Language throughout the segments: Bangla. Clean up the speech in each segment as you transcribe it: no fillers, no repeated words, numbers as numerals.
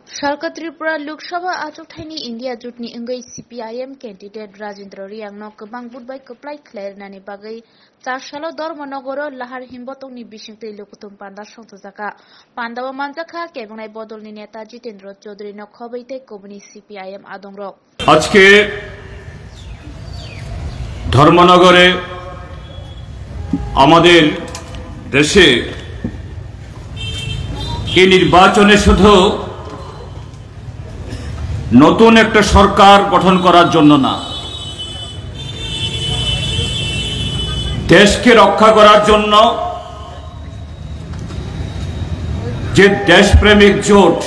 Sarka Tripura Lok Sabha Achokthani India Jutni Engai CPIM candidate Rajendra Riangno Kebang Budbai Keplai Klerna Bagai Chashalo Dormonogoro Lahar Himbotongni Bishingtei Lokutum Panda Sontozaka Pandawa Manjaka Kebangai Bodolni Neta Jitendra Chaudhary no Khobaite Kobni CPIM Adongrok আজকে ধর্মনগরে আমাদের দেশে এই নির্বাচনে শুধু নতুন একটা সরকার গঠন করার জন্য না, দেশকে রক্ষা করার জন্য যে দেশপ্রেমিক জোট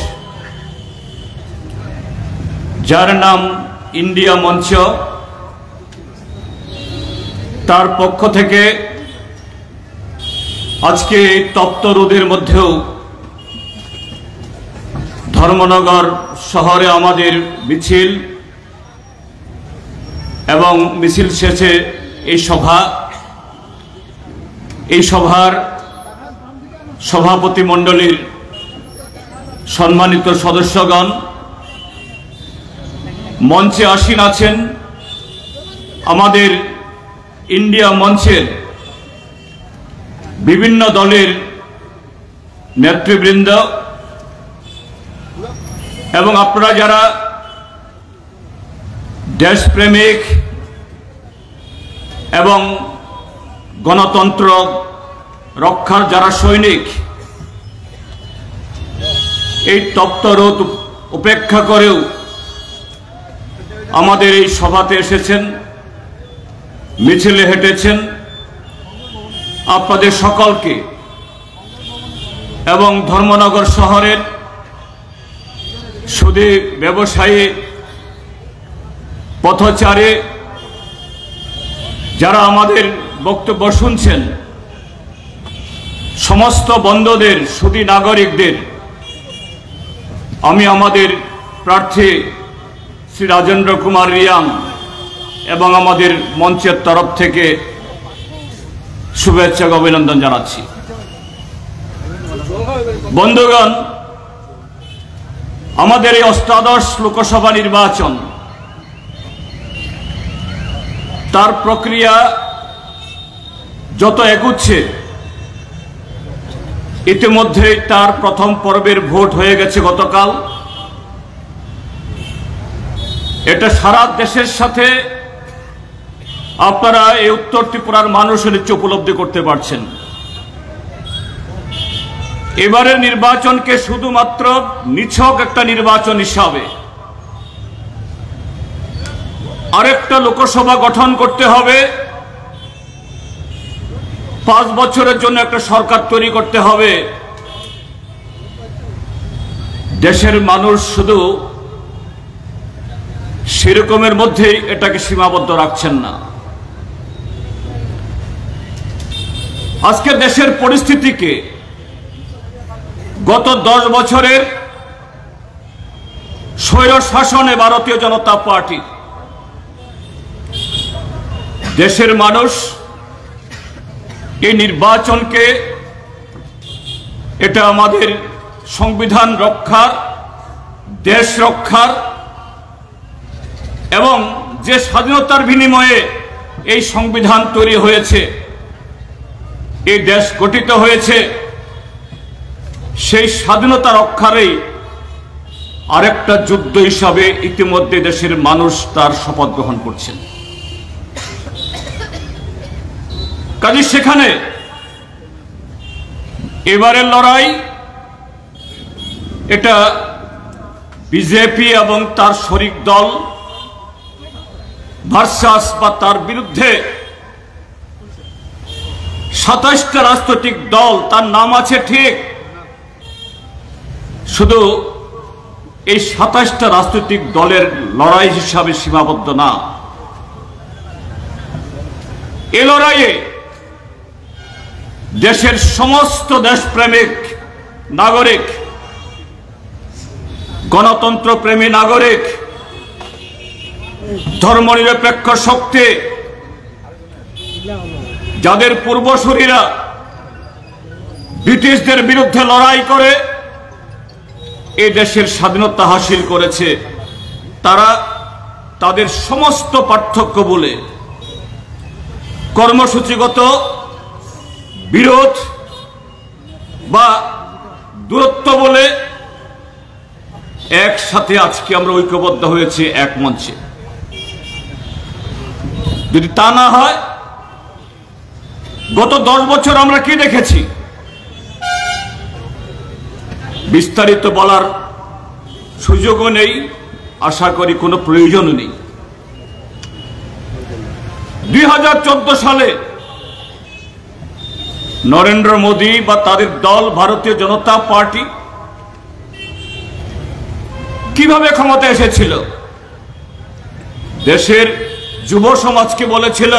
যার নাম ইন্ডিয়া মঞ্চ, তার পক্ষ থেকে আজকে এই তপ্ত রোদের মধ্যেও ধর্মনগর শহরে আমাদের মিছিল এবং মিছিল শেষে এই সভার সভাপতি মণ্ডলীর সম্মানিত সদস্যগণ, মঞ্চে আসীন আছেন আমাদের ইন্ডিয়া মঞ্চের বিভিন্ন দলের নেতৃবৃন্দ এবং আপনারা যারা দেশপ্রেমিক এবং গণতন্ত্র রক্ষার যারা সৈনিক, এই তপ্ত রোদ উপেক্ষা করেও আমাদের এই সভাতে এসেছেন, মিছিলে হেঁটেছেন। আপনাদের সকলকে এবং ধর্মনগর শহরের সুদী ব্যবসায়ী, পথচারী যারা আমাদের বক্তব্য শুনছেন, সমস্ত বন্ধুদের, সুদী নাগরিকদের আমি আমাদের প্রার্থী শ্রী রাজেন্দ্র কুমার রিয়াং এবং আমাদের মঞ্চের তরফ থেকে শুভেচ্ছা ও অভিনন্দন জানাচ্ছি। বন্ধুগণ, আমাদের এই অষ্টাদশ লোকসভা নির্বাচন, তার প্রক্রিয়া যত এগুচ্ছে, ইতিমধ্যেই তার প্রথম পর্বের ভোট হয়ে গেছে গতকাল। এটা সারা দেশের সাথে আপনারা এই উত্তর ত্রিপুরার মানুষের নিশ্চয় উপলব্ধি করতে পারছেন। এবারের নির্বাচনকে শুধুমাত্র নিছক একটা নির্বাচন হিসাবে আরেকটা লোকসভা গঠন করতে হবে, 5 বছরের জন্য একটা সরকার তৈরি করতে হবে, দেশের মানুষ শুধু সেরকমের মধ্যেই এটাকে সীমাবদ্ধ রাখছেন না। আজকে দেশের পরিস্থিতিকে গত 10 বছরের স্বৈর শাসনে ভারতীয় জনতা পার্টি, দেশের মানুষ এই নির্বাচনকে এটা আমাদের সংবিধান রক্ষার, দেশ রক্ষার এবং যে স্বাধীনতার বিনিময়ে এই সংবিধান তৈরি হয়েছে, এই দেশ গঠিত হয়েছে, সেই স্বাধীনতা রক্ষারই আরেকটা যুদ্ধ হিসাবে ইতিমধ্যে দেশের মানুষ তার শপথ গ্রহণ করছেন। কাজে সেখানে এবারের লড়াই এটা বিজেপি এবং তার শরিক দল ভার্সাস বা তার বিরুদ্ধে 27টা রাজনৈতিক দল, তার নাম আছে ঠিক, শুধু এই 27টা রাজনৈতিক দলের লড়াই হিসাবে সীমাবদ্ধ না। এ লড়াইয়ে দেশের সমস্ত দেশপ্রেমিক নাগরিক, গণতন্ত্রপ্রেমী নাগরিক, ধর্মনিরপেক্ষ শক্তি, যাদের পূর্বসূরীরা ব্রিটিশদের বিরুদ্ধে লড়াই করে এই দেশের স্বাধীনতা হাসিল করেছে, তারা তাদের সমস্ত পার্থক্য বলে, কর্মসূচিগত বিরোধ বা দূরত্ব বলে একসাথে আজকে আমরা ঐক্যবদ্ধ হয়েছি এক মঞ্চে। যদি তা না হয়, গত 10 বছর আমরা কি দেখেছি বিস্তারিত বলার সুযোগও নেই, আশা করি কোনো প্রয়োজনও নেই। 2014 সালে নরেন্দ্র মোদী বা তাদের দল ভারতীয় জনতা পার্টি কিভাবে ক্ষমতা এসেছিল? দেশের যুব সমাজকে বলেছিল,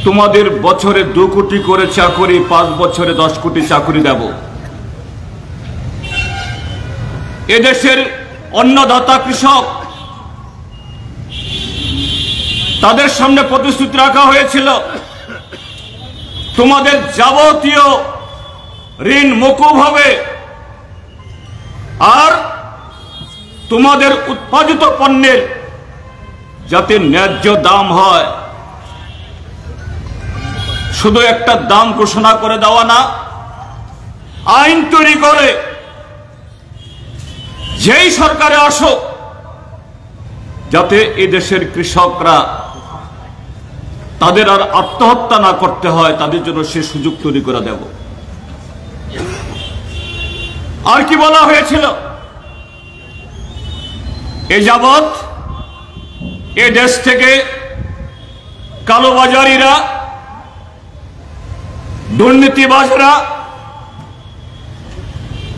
তোমাদের বছরে 2 কোটি করে চাকরি, 5 বছরে 10 কোটি চাকরি দেব। এদেশের অন্নদাতা কৃষক, তাদের সামনে প্রতিশ্রুতি রাখা হয়েছিল, তোমাদের যাবতীয় ঋণ মকুব হবে আর তোমাদের উৎপাদিত পণ্যের যাতে ন্যায্য দাম হয়, শুধু একটা দাম ঘোষণা করে দেওয়া না, আইন তৈরি করে যেই সরকারে আসুক যাতে এই দেশের কৃষকরা তাদের আর আত্মহত্যা না করতে হয়, তাদের জন্য সে সুযোগ তৈরি করে দেব। আর কি বলা হয়েছিল? এ যাবৎ এ দেশ থেকে কালোবাজারিরা, দুর্নীতিবাজরা,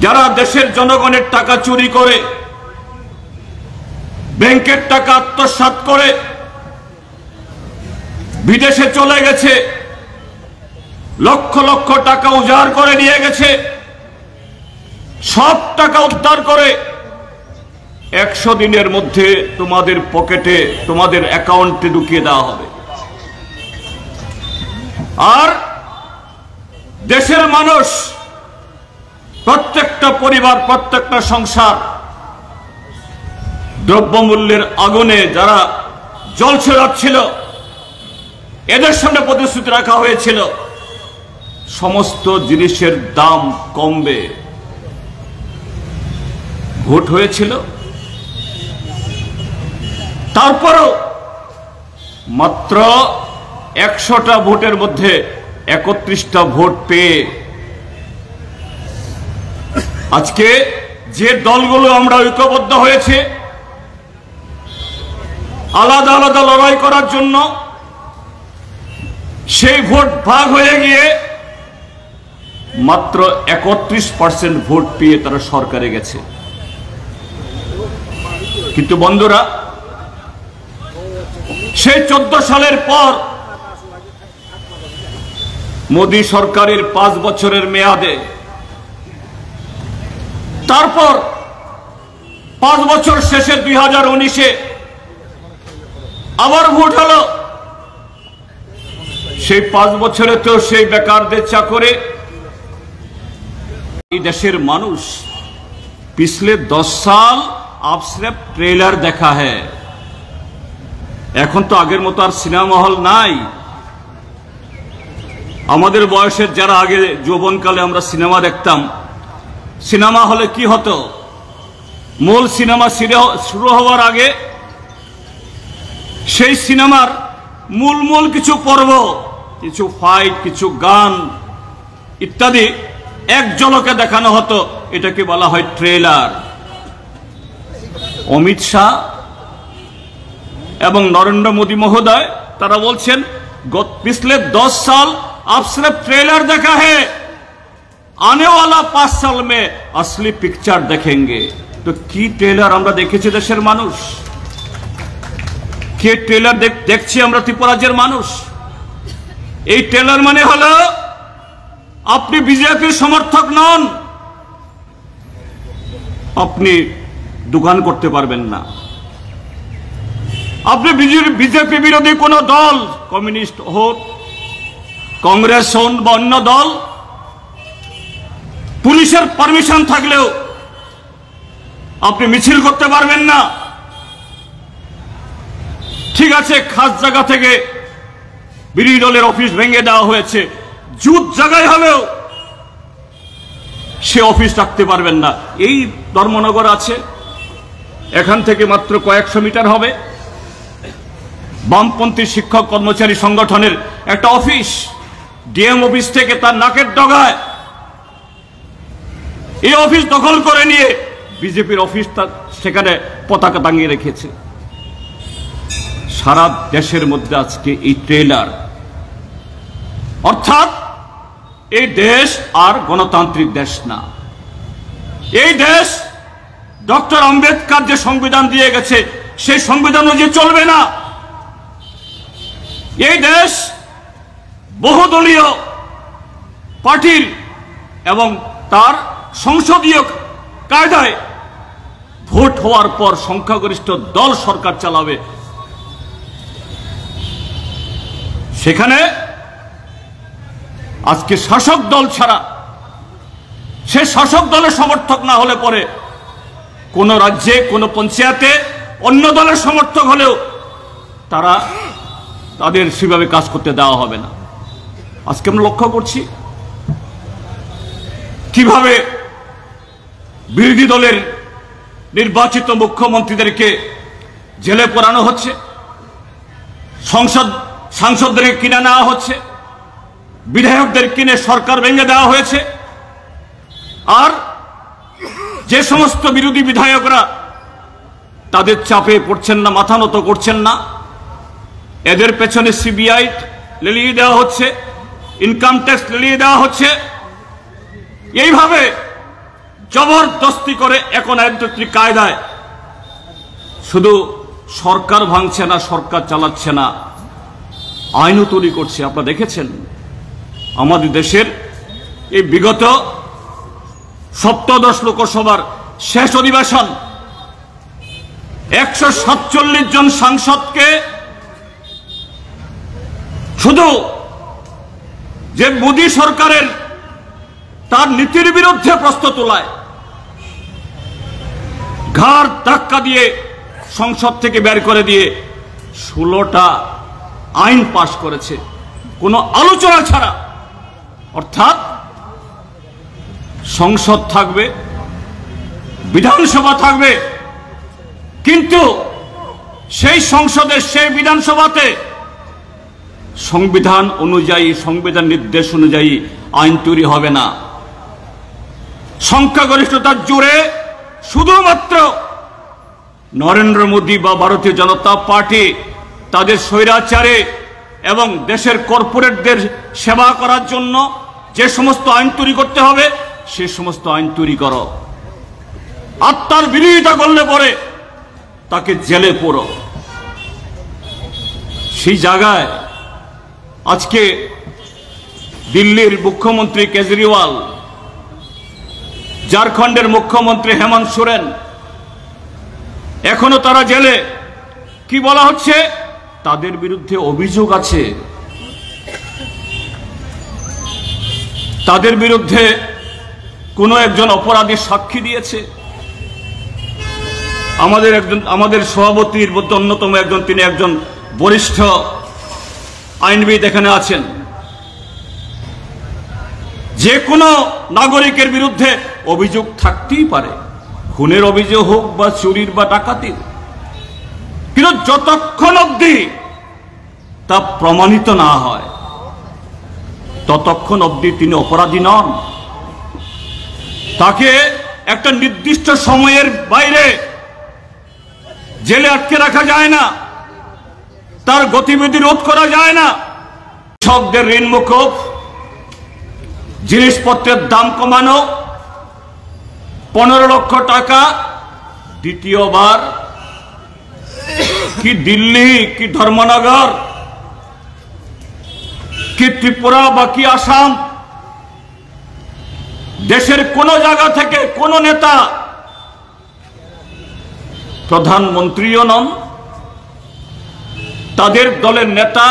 যারা দেশের জনগণের টাকা চুরি করে, ব্যাংকের টাকা আত্মসাৎ করে বিদেশে চলে গেছে, লক্ষ লক্ষ টাকা উজাড় করে নিয়ে গেছে, সব টাকা উদ্ধার করে 100 দিনের মধ্যে তোমাদের পকেটে, তোমাদের অ্যাকাউন্টে ঢুকিয়ে দেওয়া হবে। আর দেশের মানুষ, প্রত্যেকটা পরিবার, প্রত্যেকটা সংসার দ্রব্যমূল্যের আগুনে যারা জ্বলছে যাচ্ছিল, এদের সামনে প্রতিশ্রুতি রাখা হয়েছিল সমস্ত জিনিসের দাম কমবে। ভোট হয়েছিল, তারপরও মাত্র 100টা ভোটের মধ্যে 31টা ভোট পেয়ে আজকে যে দলগুলো আমরা ঐক্যবদ্ধ হয়েছে আলাদা আলাদা লড়াই করার জন্য, সেই ভোট ভাগ হয়ে গিয়ে মাত্র 31% ভোট পেয়ে তারা সরকারে গেছে। কিন্তু বন্ধুরা, সেই 14 সালের পর মোদী সরকারের 5 বছরের মেয়াদে, তারপর 5 বছর শেষে 2019-এ আবার ভোট হলো। সেই 5 বছরে তো সেই বেকারদের চাকরে এই দেশের মানুষ पिछले 10 साल आप सिर्फ ट्रेलर देखा है। এখন তো আগের মতো আর সিনেমা হল নাই। আমাদের বয়সের যারা আগে যৌবনকালে আমরা সিনেমা দেখতাম, সিনেমা হলে কি হতো, মূল সিনেমা শুরু হওয়ার আগে সেই সিনেমার মূল কিছু পর্ব, কিছু ফাইট, কিছু গান ইত্যাদি এক ঝলকে দেখানো হতো, এটাকে বলা হয় ট্রেলার। অমিত শাহ এবং নরেন্দ্র মোদী মহোদয় তারা বলছেন पिछले 10 साल आप सिर्फ ट्रेलर देखा है, आने वाला 5 साल में असली पिक्चर देखेंगे। तो की ट्रेलर আমরা দেখেছি দেশের মানুষ, কে ট্রেলার দেখছি আমরা ত্রিপুরাজের মানুষ। এই ট্রেলার মানে হলো আপনি বিজেপির সমর্থক নন, আপনি দোকান করতে পারবেন না। আপনি বিজেপি বিরোধী কোন দল, কমিউনিস্ট হোক, কংগ্রেস হোক বা অন্য দল, পুলিশের পারমিশন থাকলেও আপনি মিছিল করতে পারবেন না। ঠিক আছে, খাস জায়গা থেকে বিরোধী দলের অফিস ভেঙে দেওয়া হয়েছে, জুত জায়গায় হলেও সে অফিস রাখতে পারবেন না। এই ধর্মনগর আছে, এখান থেকে মাত্র কয়েকশো মিটার হবে বামপন্থী শিক্ষক কর্মচারী সংগঠনের একটা অফিস, ডিএম অফিস থেকে তার নাকের ডগায় এই অফিস দখল করে নিয়ে বিজেপির অফিস সেখানে পতাকা টাঙিয়ে রেখেছে। সারা দেশের মধ্যে আজকে এই ট্রেলার, অর্থাৎ এই দেশ আর গণতান্ত্রিক দেশ না। এই দেশ ডক্টর আম্বেদকর যে সংবিধান দিয়ে গেছে সেই সংবিধান অনুযায়ী চলবে না। এই দেশ বহুদলীয় পার্টির এবং তার সংসদীয় কায়দায় ভোট হওয়ার পর সংখ্যাগরিষ্ঠ দল সরকার চালাবে। সেখানে আজকে শাসক দল ছাড়া, সে শাসক দলের সমর্থক না হলে পরে কোন রাজ্যে কোন পঞ্চায়েতে অন্য দলের সমর্থক হলেও তাদের সেভাবে কাজ করতে দেওয়া হবে না। আজকে আমরা লক্ষ্য করছি কিভাবে বিরোধী দলের নির্বাচিত মুখ্যমন্ত্রীদেরকে জেলে পোড়ানো হচ্ছে, সাংসদদেরকে কিনে নেওয়া হচ্ছে, বিধায়কদের কিনে সরকার ভেঙে দেওয়া হয়েছে। আর যে সমস্ত বিরোধী বিধায়করা তাদের চাপে পড়ছেন না, মাথা নত করছেন না, এদের পেছনে সিবিআই লেলিয়ে দেওয়া হচ্ছে, ইনকাম ট্যাক্স লেলিয়ে দেওয়া হচ্ছে। এইভাবে জবরদস্তি করে একনায়কতন্ত্রী কায়দায় শুধু সরকার ভাঙছে না, সরকার চালাচ্ছে না, আইনও তৈরি করছে। আপনারা দেখেছেন আমাদের দেশের এই বিগত সপ্তদশ লোকসভার শেষ অধিবেশন 147 জন সাংসদকে শুধু যে মোদী সরকারের তার নীতির বিরুদ্ধে প্রশ্ন তোলায় ঘাড় ধাক্কা দিয়ে সংসদ থেকে বের করে দিয়ে 16টা আইন পাশ করেছে কোনো আলোচনা ছাড়া। অর্থাৎ সংসদ থাকবে, বিধানসভা থাকবে, কিন্তু সেই সংসদের সেই বিধানসভাতে সংবিধান অনুযায়ী, সংবিধান নির্দেশ অনুযায়ী আইন তৈরি হবে না। সংখ্যাগরিষ্ঠতার জোরে শুধুমাত্র নরেন্দ্র মোদী বা ভারতীয় জনতা পার্টি তাদের স্বৈরাচারে এবং দেশের কর্পোরেটদের সেবা করার জন্য যে সমস্ত আইন তৈরি করতে হবে সে সমস্ত আইন তৈরি করো, আর তার বিরোধিতা করলে পরে তাকে জেলে পোড়ো। সেই জায়গায় আজকে দিল্লির মুখ্যমন্ত্রী কেজরিওয়াল, ঝাড়খণ্ডের মুখ্যমন্ত্রী হেমন্ত সোরেন, এখনো তারা জেলে। কি বলা হচ্ছে? তাদের বিরুদ্ধে অভিযোগ আছে, তাদের বিরুদ্ধে কোনো একজন অপরাধী সাক্ষী দিয়েছে। আমাদের সভাপতির মধ্যে অন্যতম একজন, তিনি একজন বরিষ্ঠ আইনবিদ এখানে আছেন। যে কোনো নাগরিকের বিরুদ্ধে অভিযোগ থাকতেই পারে, খুনের অভিযোগ হোক বা চুরির বা ডাকাতির, কিন্তু যতক্ষণ অবধি তা প্রমাণিত না হয় ততক্ষণ অবধি তিনি অপরাধী নন। তাকে একটা নির্দিষ্ট সময়ের বাইরে জেলে আটকে রাখা যায় না, তার গতিবিধি রোধ করা যায় না। কৃষকদের ঋণ মুকুব, জিনিসপত্রের দাম কমানো, 15 লক্ষ টাকা দ্বিতীয়বার, কি দিল্লি, কি ধর্মনগর, কি ত্রিপুরা বা কি আসাম, দেশের কোন জায়গা থেকে কোন নেতা, প্রধানমন্ত্রীও নন, তাদের দলের নেতা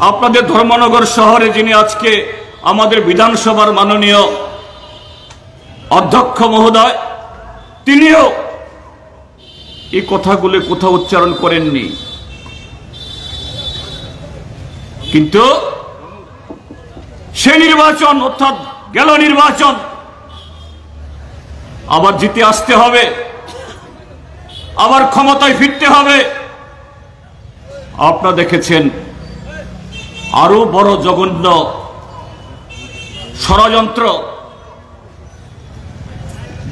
আপনাদের ধর্মনগর শহরে যিনি আজকে আমাদের বিধানসভার মাননীয় অধ্যক্ষ মহোদয় তিনিও এই কথাগুলো কোথাও উচ্চারণ করেননি, কিন্তু সে নির্বাচন অর্থাৎ গেল নির্বাচন আবার জিতে আসতে হবে, আবার ক্ষমতায় ফিরতে হবে। আপনারা দেখেছেন আরো বড় জঘন্য ষড়যন্ত্র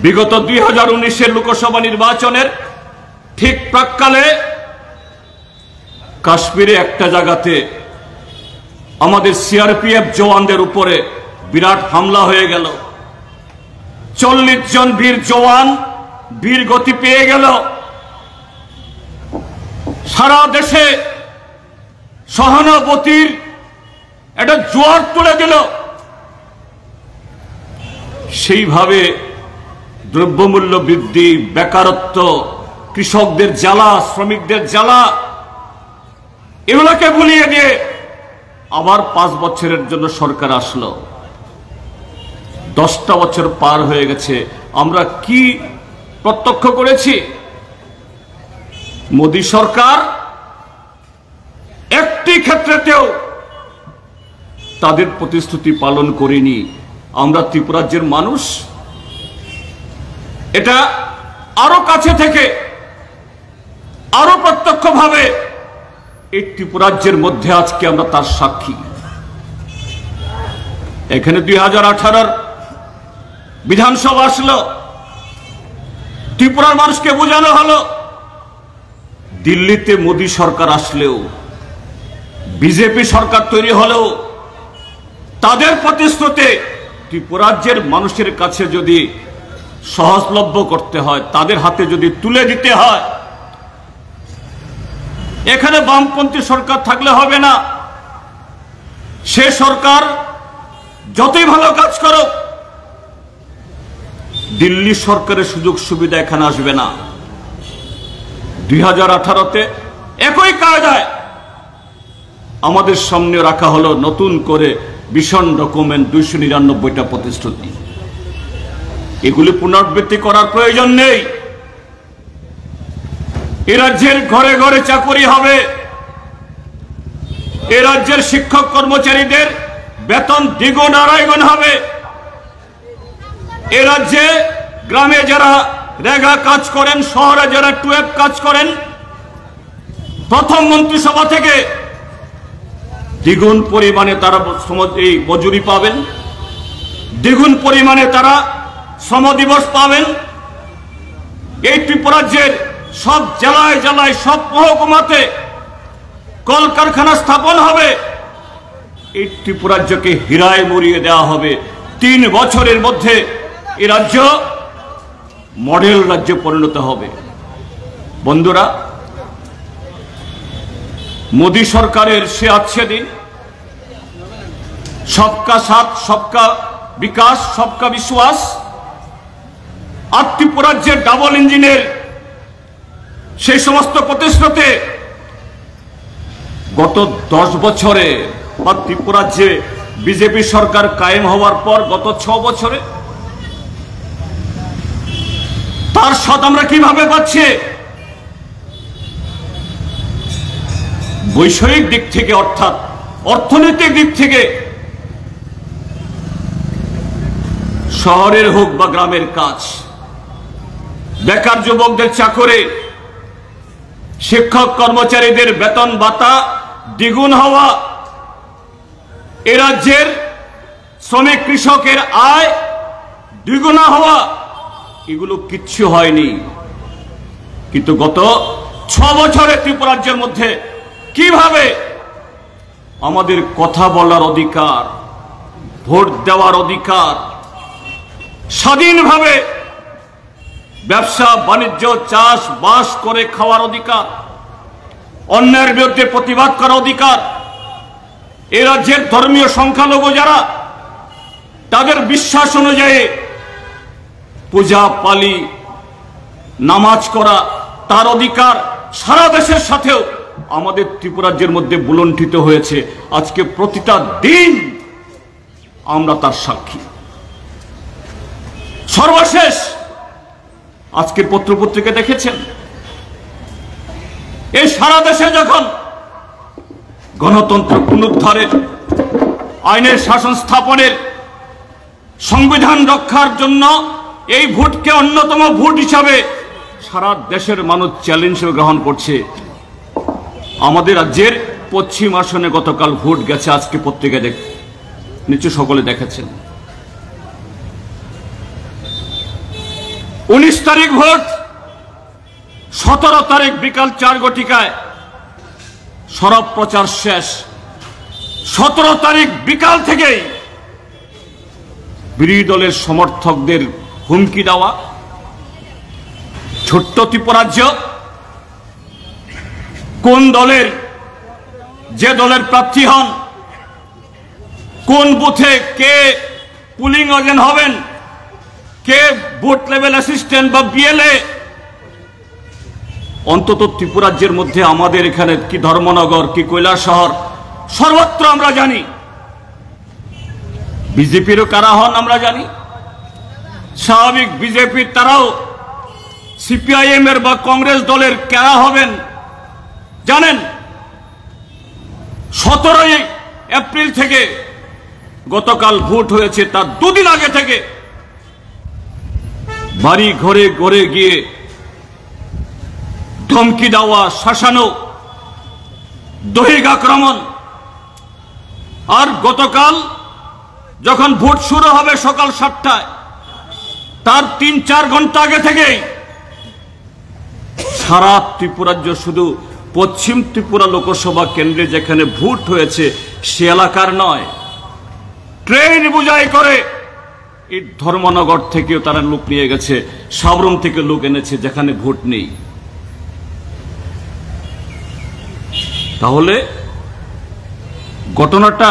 বিগত 2019-এর লোকসভা নির্বাচনের ঠিক প্রাক্কালে কাশ্মীরে একটা জায়গাতে আমাদের সিআরপিএফ জওয়ানদের উপরে বিরাট হামলা হয়ে গেল। 40 জন বীর জওয়ান বীর গতি পেয়ে গেল। সারা দেশে সহানুভূতির একটা জোয়ার তুলে দিল। সেইভাবে দ্রব্যমূল্য বৃদ্ধি, বেকারত্ব, কৃষকদের জ্বালা, শ্রমিকদের জ্বালা, এগুলোকে ভুলিয়ে দিয়ে আবার 5 বছরের জন্য সরকার আসলো। 10টা বছর পার হয়ে গেছে, আমরা কি প্রত্যক্ষ করেছি? মোদী সরকার একটি ক্ষেত্রেতেও তাদের প্রতিশ্রুতি পালন করেনি। আমরা ত্রিপুরাজ্যের মানুষ এটা আরো কাছে থেকে আরো প্রত্যক্ষভাবে এই ত্রিপুরাজ্যের মধ্যে আজকে আমরা তার সাক্ষী। এখানে 2018-র বিধানসভা আসলো, ত্রিপুরার মানুষকে বোঝানো হলো দিল্লিতে মোদী সরকার আসলেও, বিজেপি সরকার তৈরি হলেও তাদের প্রতিশ্রুতি ত্রিপুরাজ্যের মানুষের কাছে যদি সহজলভ্য করতে হয়, তাদের হাতে যদি তুলে দিতে হয়, এখানে বামপন্থী সরকার থাকলে হবে না। সে সরকার যতই ভালো কাজ করুক, দিল্লি সরকারের সুযোগ সুবিধা এখানে আসবে না। 2018-তে একই কায়দায় আমাদের সামনে রাখা হলো নতুন করে ভীষণ ডকুমেন্ট, 299টা প্রতিশ্রুতি। এগুলি পুনরাবৃত্তি করার প্রয়োজন নেই। এ রাজ্যের ঘরে ঘরে চাকরি হবে, এ রাজ্যের শিক্ষক কর্মচারীদের বেতন দ্বিগুণ আড়াইগুণ হবে। এ রাজ্যে গ্রামে যারা রেগা কাজ করেন, শহরে যারা টুয়েব কাজ করেন, প্রথম মন্ত্রিসভা থেকে দ্বিগুণ পরিমাণে তারা এই মজুরি পাবেন, দ্বিগুণ পরিমাণে তারা শ্রম দিবস পাবেন। এই ত্রিপুরাজ্যের সব জেলায় জেলায়, সব মহকুমাতে কলকারখানা স্থাপন হবে। এই ত্রিপুরাজ্যকে হীরায় মরিয়ে দেওয়া হবে। 3 বছরের মধ্যে এই রাজ্য মডেল রাজ্যে পরিণত হবে। বন্ধুরা, মোদী সরকারের সে আছে দিন, সবকা সাথ, সবকা বিকাশ, সবকা বিশ্বাস, আর ত্রিপুরাজ্যের ডাবল ইঞ্জিনের সেই সমস্ত প্রতিশ্রুতি গত 10 বছরে বা ত্রিপুরাজ্যে বিজেপি সরকার কায়েম হওয়ার পর গত 6 বছরে তার স্বাদ আমরা কিভাবে পাচ্ছি? বৈষয়িক দিক থেকে অর্থাৎ অর্থনৈতিক দিক থেকে, শহরের হোক বা গ্রামের কাজ, বেকার যুবকদের চাকরি, শিক্ষক কর্মচারীদের বেতন ভাতা দ্বিগুণ হওয়া, এ রাজ্যের শ্রমিক কৃষকের আয় দ্বিগুণ হওয়া, এগুলো কিচ্ছু হয়নি। কিন্তু গত 6 বছরে ত্রিপুরাজ্যের মধ্যে কিভাবে আমাদের কথা বলার অধিকার, ভোট দেওয়ার অধিকার, স্বাধীনভাবে ব্যবসা বাণিজ্য চাষ বাস করে খাওয়ার অধিকার, অন্যায়ের বিরুদ্ধে প্রতিবাদ করার অধিকার, এ রাজ্যের ধর্মীয় সংখ্যালঘু যারা তাদের বিশ্বাস অনুযায়ী পূজা পালি নামাজ করা তার অধিকার সারা দেশের সাথেও আমাদের ত্রিপুরাজ্যের মধ্যে বুলণ্ঠিত হয়েছে। আজকে প্রতিটা দিন আমরা তার সাক্ষী। সর্বশেষ আজকের পত্রপত্রিকা দেখেছেন, এই সারা দেশে যখন গণতন্ত্র পুনরুদ্ধারের, আইনের শাসন স্থাপনের, সংবিধান রক্ষার জন্য এই ভোটকে অন্যতম ভোট হিসাবে সারা দেশের মানুষ চ্যালেঞ্জ হিসেবে গ্রহণ করছে, আমাদের রাজ্যের পশ্চিম আসনে গতকাল ভোট গেছে। আজকে পত্রিকা নিচে সকলে দেখেছেন। 19 তারিখ ভোট, 17 তারিখ বিকাল 4 ঘটিকায় সরব প্রচার শেষ। 17 তারিখ বিকাল থেকেই বিরোধী দলের সমর্থকদের হুমকি দেওয়া, ছোট্ট ত্রিপুরাজ্য কোন দলের, যে দলের প্রার্থী হন, কোন বুথে কে পুলিং এজেন্ট হবেন, কে বুথ লেভেল অ্যাসিস্ট্যান্ট বা বিএলএ, অন্তত ত্রিপুরাজ্যের মধ্যে আমাদের এখানে কি ধর্মনগর, কি কৈলাসহর, সর্বত্র আমরা জানি। বিজেপিরও কারা হন আমরা জানি। স্বাভাবিক বিজেপির তারাও সিপিআইএম এর বা কংগ্রেস দলের কারা হবেন জানেন। 17 এপ্রিল থেকে গতকাল ভোট হয়েছে, তার দুদিন আগে থেকে বাড়ি ঘরে ঘরে গিয়ে ধমকি দেওয়া, শাসানো, দৈহিক আক্রমণ। আর গতকাল যখন ভোট শুরু হবে সকাল 7টায়, তার 3-4 ঘন্টা আগে থেকেই সারা ত্রিপুরাজ্য, শুধু পশ্চিম ত্রিপুরা লোকসভা কেন্দ্রে যেখানে ভোট হয়েছে সে এলাকার নয়, ট্রেন বোঝাই করে এই ধর্মনগর থেকেও তারা লোক নিয়ে গেছে, সাবরুম থেকে লোক এনেছে যেখানে ভোট নেই। তাহলে ঘটনাটা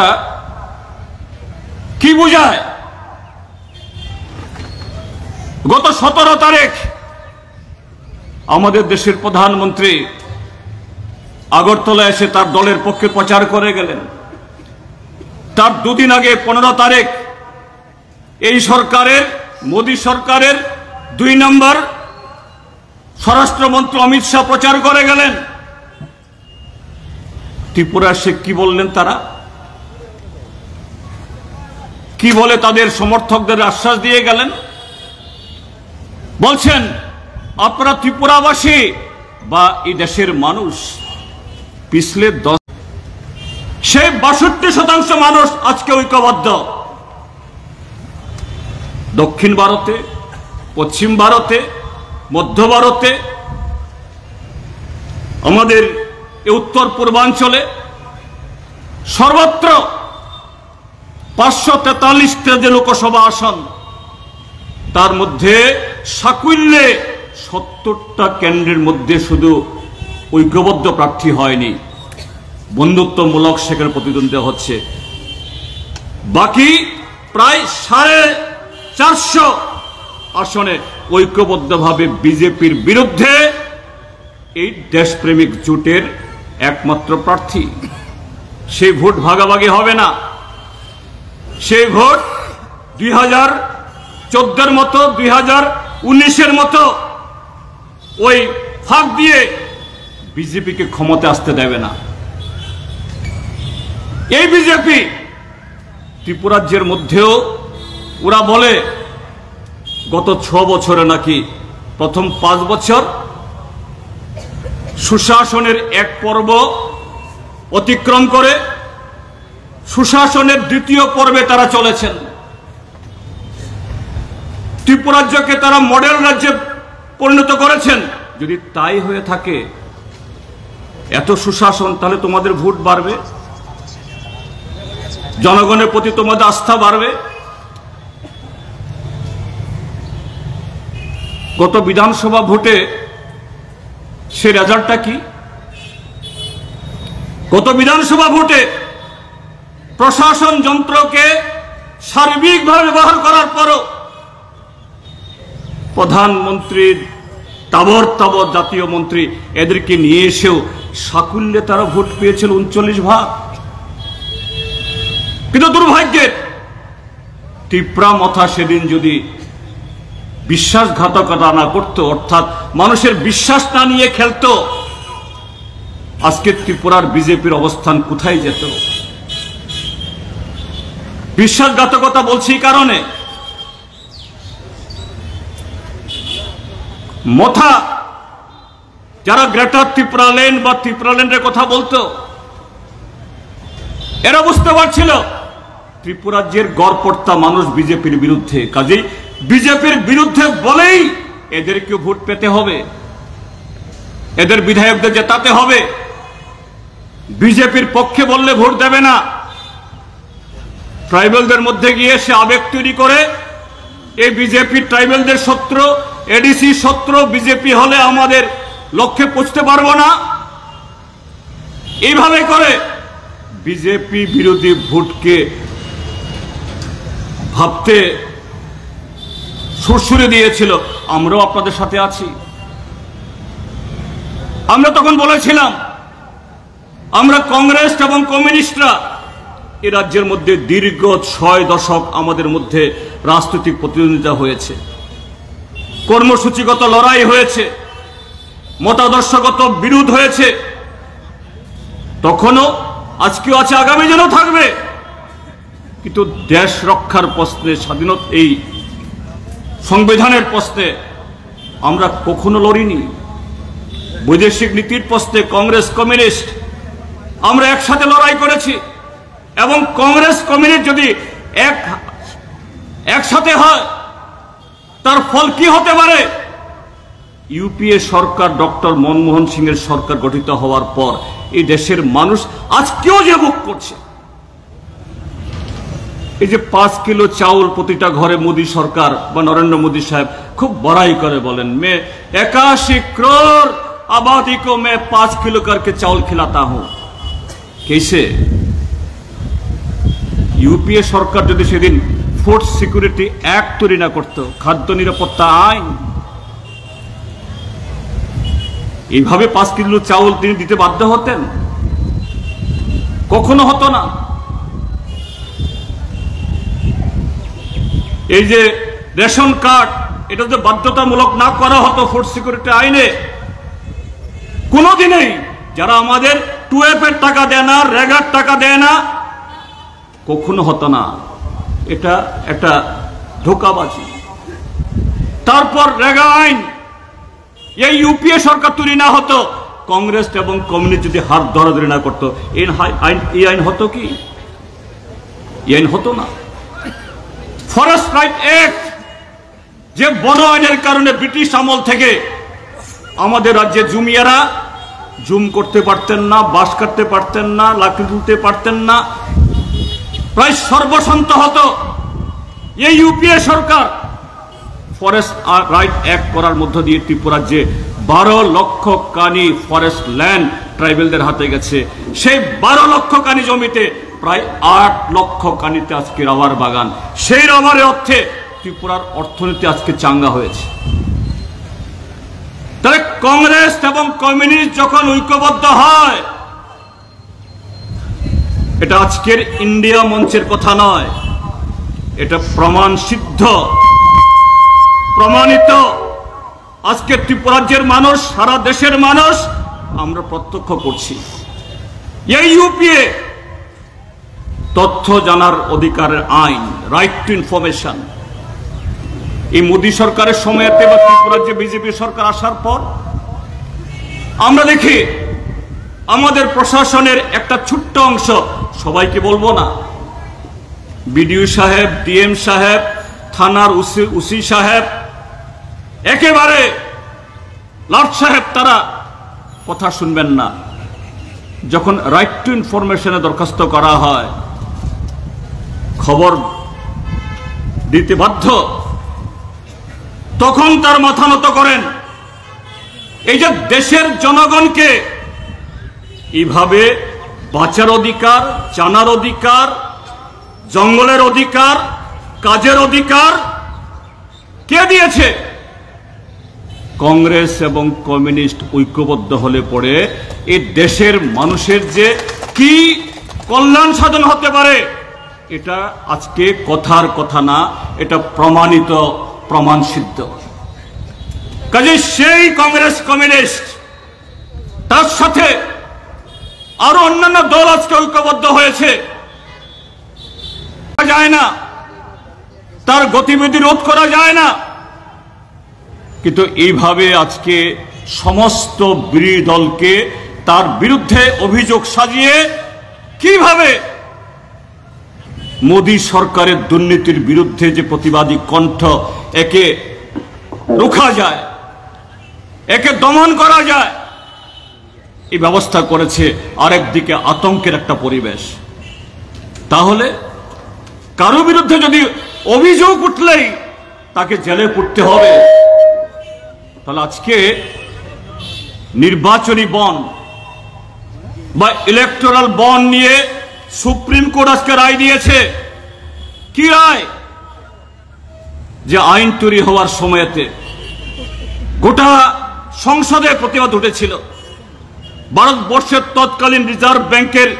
কি বোঝায়? গত 17 তারিখ আমাদের দেশের প্রধানমন্ত্রী আগরতলা এসে তার দলের পক্ষে প্রচার করে গেলেন। তার দুদিন আগে 15 তারিখ এই সরকারের, মোদী সরকারের 2 নম্বর স্বরাষ্ট্রমন্ত্রী অমিত শাহ প্রচার করে গেলেন। ত্রিপুরা সে কি বললেন? তারা কি বলে তাদের সমর্থকদের আশ্বাস দিয়ে গেলেন? বলছেন আপনারা ত্রিপুরাবাসী বা এই দেশের মানুষ পিছলে 10, সেই 62% মানুষ আজকে ঐক্যবদ্ধ। দক্ষিণ ভারতে, পশ্চিম ভারতে, মধ্য ভারতে, আমাদের উত্তর পূর্বাঞ্চলে সর্বত্র 543টা যে লোকসভা আসন, তার মধ্যে সাকুল্যে 70টা কেন্দ্রের মধ্যে শুধু ঐক্যবদ্ধ প্রার্থী হয়নি, বন্ধুত্বমূলক সেখানে প্রতিদ্বন্দ্বিতা হচ্ছে। বাকি প্রায় 450 আসনে ঐক্যবদ্ধভাবে বিজেপির বিরুদ্ধে এই দেশপ্রেমিক জোটের একমাত্র প্রার্থী। সেই ভোট ভাগাভাগি হবে না। সেই ভোট 2014-এর মতো, 2019-এর মতো ওই ফাঁক দিয়ে বিজেপিকে ক্ষমতা আসতে দেবে না। এই বিজেপি ত্রিপুরাজ্যের মধ্যেও ওরা বলে গত 6 বছরে নাকি প্রথম 5 বছর সুশাসনের এক পর্ব অতিক্রম করে সুশাসনের দ্বিতীয় পর্বে তারা চলেছেন। ত্রিপুরাজ্যকে তারা মডেল রাজ্যে পরিণত করেছেন। যদি তাই হয়ে থাকে, এত সুশাসন, তাহলে তোমাদের ভোট বাড়বে, জনগণের প্রতি তোমাদের আস্থা বাড়বে। গত বিধানসভা ভোটে সে রেজাল্টটা কি? গত বিধানসভা ভোটে প্রশাসন যন্ত্রকে সার্বিকভাবে ব্যবহার করার পরও প্রধানমন্ত্রীর তাবর জাতীয় মন্ত্রী এদেরকে নিয়ে এসেও সাকুল্যে তারা ভোট পেয়েছিল 39 ভাগ। কিন্তু দুর্ভাগ্যের ত্রিপুরা মথা সেদিন যদি বিশ্বাসঘাতকতা না করতো, অর্থাৎ মানুষের বিশ্বাস না নিয়ে খেলতো, আজকে ত্রিপুরার বিজেপির অবস্থান কোথায় যেত? বিশ্বাসঘাতকতা বলছি কারণে মথা যারা গ্রেটার ত্রিপুরাল্যান্ড বা ত্রিপুরাল্যান্ডের কথা বলতো, এরা বুঝতে পারছিল ত্রিপুরাজ্যের গড়পড়তা মানুষ বিজেপির বিরুদ্ধে, কাজেই বিজেপির বিরুদ্ধে বলেই এদেরকে ভোট পেতে হবে, এদের বিধায়কদের জেতাতে হবে। বিজেপির পক্ষে বললে ভোট দেবে না। ট্রাইবেলদের মধ্যে গিয়ে সে আবেগ তৈরি করে এই বিজেপি ট্রাইবেলদের শত্রু, এডিসি শত্রু, বিজেপি হলে আমাদের লক্ষ্যে পৌঁছতে পারবো না, এইভাবে করে বিজেপি বিরোধী ভোটকে ভাবতে সুরসুরে দিয়েছিল। আমরাও আপনাদের সাথে আছি। আমরা তখন বলেছিলাম আমরা কংগ্রেস এবং কমিউনিস্টরা এ রাজ্যের মধ্যে দীর্ঘ 6 দশক আমাদের মধ্যে রাজনৈতিক প্রতিদ্বন্দ্বিতা হয়েছে, কর্মসূচিগত লড়াই হয়েছে, মতাদর্শগত বিরোধ হয়েছে, তখনও আজকেও আছে, আগামী দিনেও থাকবে। কিন্তু দেশ রক্ষার প্রশ্নে, স্বাধীনতা এই সংবিধানের প্রশ্নে আমরা কখনো লড়িনি। বৈদেশিক নীতির প্রশ্নে কংগ্রেস কমিউনিস্ট আমরা একসাথে লড়াই করেছি, এবং কংগ্রেস কমিউনিস্ট যদি একসাথে হয় তার ফল কি হতে পারে? ইউপিএ সরকার, ডক্টর মনমোহন সিং এর সরকার গঠিত হওয়ার পর এই দেশের মানুষ আজকেও যে ভোগ করছে, এই যে 5 কিলো চাউল প্রতিটা ঘরে মোদী সরকার বা নরেন্দ্র মোদী সাহেব খুব বড়াই করে বলেন, मैं 81 करोड़ आबादी को मैं 5 किलो करके चावल खिलाता हूं। कैसे? ইউপিএ সরকার যদি সেদিন ফুড সিকিউরিটি অ্যাক্ট তৈরি না করত, খাদ্য নিরাপত্তা আইন, এইভাবে 5 কিলো চাউল তিনি দিতে বাধ্য হতেন? কখনো হতো না। এই যে রেশন কার্ড, এটা যদি বাধ্যতামূলক না করা হতো ফুড সিকিউরিটি আইনে, কোনোদিনই যারা আমাদের 2F এর টাকা দেয় না, রেগার টাকা দেয় না, কখনো হতো না। এটা একটা ধোঁকাবাজি। তারপর রেগা আইন, এই ইউপিএ সরকার তৈরি না হতো, কংগ্রেস এবং কমিউনিস্ট যদি হাত ধরাধরি না করতো, এই আইন হতো কি? এই আইন হতো না। ফরেস্ট রাইট অ্যাক্ট, যে বন আইনের কারণে ব্রিটিশ আমল থেকে আমাদের রাজ্যে জুমিয়ারা জুম করতে পারতেন না, বাঁশ কাটতে পারতেন না, লাকড়ি তুলতে পারতেন না, প্রায় সর্বশান্ত হতো। এই ইউপিএ সরকার ফরেস্ট রাইট অ্যাক্ট করার মধ্য দিয়ে ত্রিপুরার যে 12 লক্ষ কানি ফরেস্ট ল্যান্ড ট্রাইবেলদের হাতে গেছে, সেই 12 লক্ষ কানি জমিতে প্রায় 8 লক্ষ কানিতে আজকে রাবার বাগান। সেই রাবারের অর্থে ত্রিপুরার অর্থনীতি আজকে চাঙ্গা হয়েছে। তাহলে কংগ্রেস এবং কমিউনিস্ট যখন ঐক্যবদ্ধ হয়, এটা আজকের ইন্ডিয়া মঞ্চের কথা নয়, এটা প্রমাণ সিদ্ধ, প্রমাণিত। আজকে ত্রিপুরাজ্যের মানুষ, সারা দেশের মানুষ আমরা প্রত্যক্ষ করছি। এই ইউপিএ তথ্য জানার অধিকারের আইন, রাইট টু ইনফরমেশন, এই মোদী সরকারের সময়তে বা ত্রিপুরাজ্যে বিজেপি সরকার আসার পর আমরা দেখি আমাদের প্রশাসনের একটা ছোট্ট অংশ, সবাইকে বলবো না, বিডিও সাহেব, ডিএম সাহেব, থানার ওসি সাহেব, একেবারে লাট সাহেব, তারা কথা শুনবেন না। যখন রাইট টু ইনফরমেশনে দরখাস্ত করা হয়, খবর দিতে বাধ্য, তখন তার মাথা নত করেন। এই যে দেশের জনগণকে এইভাবে বাঁচার অধিকার, জানার অধিকার, জঙ্গলের অধিকার, কাজের অধিকার কে দিয়েছে? কংগ্রেস এবং কমিউনিস্ট ঐক্যবদ্ধ হলে পড়ে এই দেশের মানুষের যে কি কল্যাণ সাধন হতে পারে এটা আজকে কথার কথা না, এটা প্রমাণিত, প্রমাণ সিদ্ধ। কাজে সেই কংগ্রেস কমিউনিস্ট তার সাথে আরো অন্যান্য দল আজকে ঐক্যবদ্ধ হয়েছে, যায় না, তার গতিবিধি রোধ করা যায় না। কিন্তু এইভাবে আজকে সমস্ত বিরোধী দলকে তার বিরুদ্ধে অভিযোগ সাজিয়ে কিভাবে মোদী সরকারের দুর্নীতির বিরুদ্ধে যে প্রতিবাদী কণ্ঠ, একে রোখা যায়, একে দমন করা যায়, এই ব্যবস্থা করেছে। আরেকদিকে আতঙ্কের একটা পরিবেশ। তাহলে কারো বিরুদ্ধে যদি অভিযোগ উঠলেই তাকে জেলে পুরতে হবে, তাহলে আজকে নির্বাচনী বন্ড বা ইলেকটোরাল বন্ড নিয়ে সুপ্রিম কোর্ট আজকে রায় দিয়েছে। কি রায়? যে আইন তৈরি হওয়ার সময়তে গোটা সংসদে প্রতিবাদ উঠেছিল। ভারতবর্ষের তৎকালীন রিজার্ভ ব্যাংকের